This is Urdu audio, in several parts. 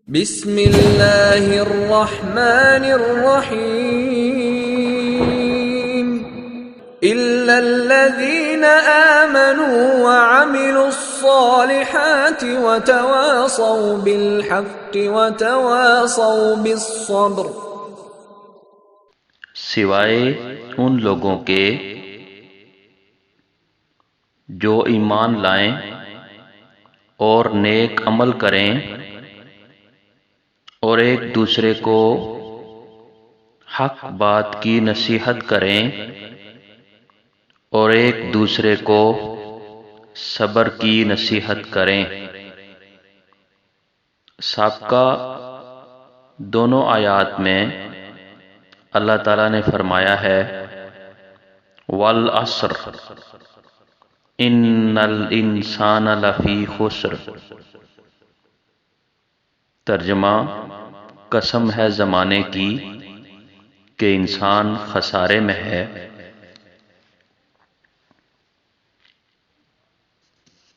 بسم اللہ الرحمن الرحیم الا الذین آمنوا وعملوا الصالحات وتواصوا بالحق وتواصوا بالصبر، سوائے ان لوگوں کے جو ایمان لائیں اور نیک عمل کریں اور ایک دوسرے کو حق بات کی نصیحت کریں اور ایک دوسرے کو صبر کی نصیحت کریں۔ سابقہ دونوں آیات میں اللہ تعالیٰ نے فرمایا ہے والعصر ان الانسان لفی خسر، ترجمہ قسم ہے زمانے کی کہ انسان خسارے میں ہے۔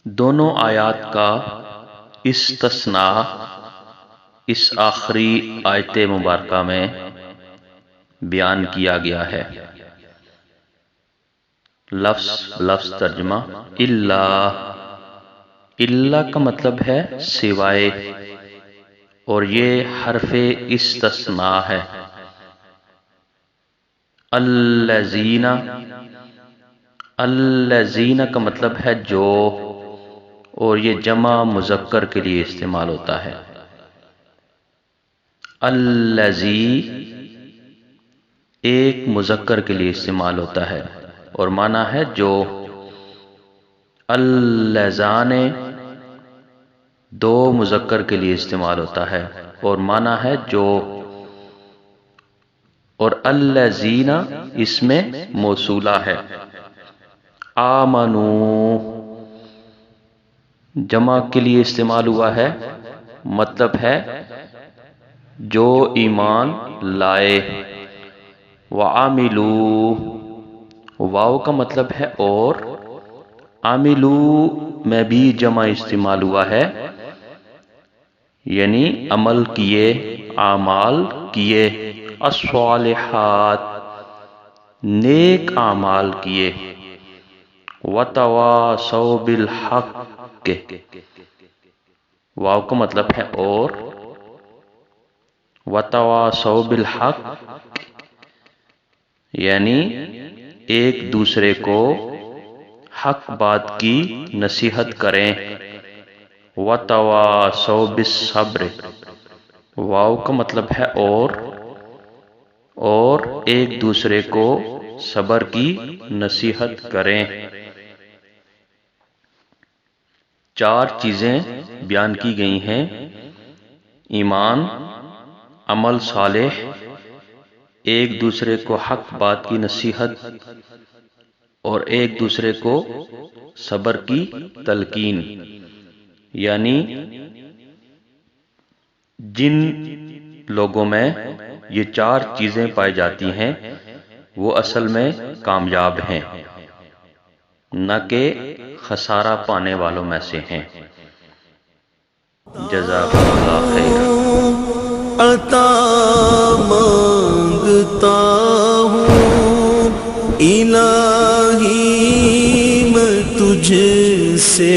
دونوں آیات کا استثناء اس آخری آیت مبارکہ میں بیان کیا گیا ہے۔ لفظ ترجمہ الا کا مطلب ہے سوائے، اور یہ حرف استثناء ہے۔ الذین کا مطلب ہے جو، اور یہ جمع مذکر کے لیے استعمال ہوتا ہے۔ الذی ایک مذکر کے لیے استعمال ہوتا ہے اور معنی ہے جو۔ اللذان دو مذکر کے لیے استعمال ہوتا ہے اور معنی ہے جو، اور الذین اس میں موصولہ ہے۔ آمنو جمع کے لیے استعمال ہوا ہے، مطلب ہے جو ایمان لائے۔ وعملو واو کا مطلب ہے اور، عملو میں بھی جمع استعمال ہوا ہے، یعنی عمل کیے، اعمال کیے۔ الصالحات نیک اعمال کیے۔ وتواصوا بالحق واو کا مطلب ہے اور، وتواصوا بالحق یعنی ایک دوسرے کو حق بات کی نصیحت کریں۔ وتواصوا بالصبر واو کا مطلب ہے اور ایک دوسرے کو صبر کی نصیحت کریں۔ چار چیزیں بیان کی گئی ہیں: ایمان، عمل صالح، ایک دوسرے کو حق بات کی نصیحت اور ایک دوسرے کو صبر کی تلقین۔ یعنی جن لوگوں میں یہ چار چیزیں پائی جاتی ہیں وہ اصل میں کامیاب ہیں، نہ کہ خسارہ پانے والوں میں سے ہیں۔ جزاک اللہ خیر۔ عطا مانگتا ہوں الہی میں تجھ سے،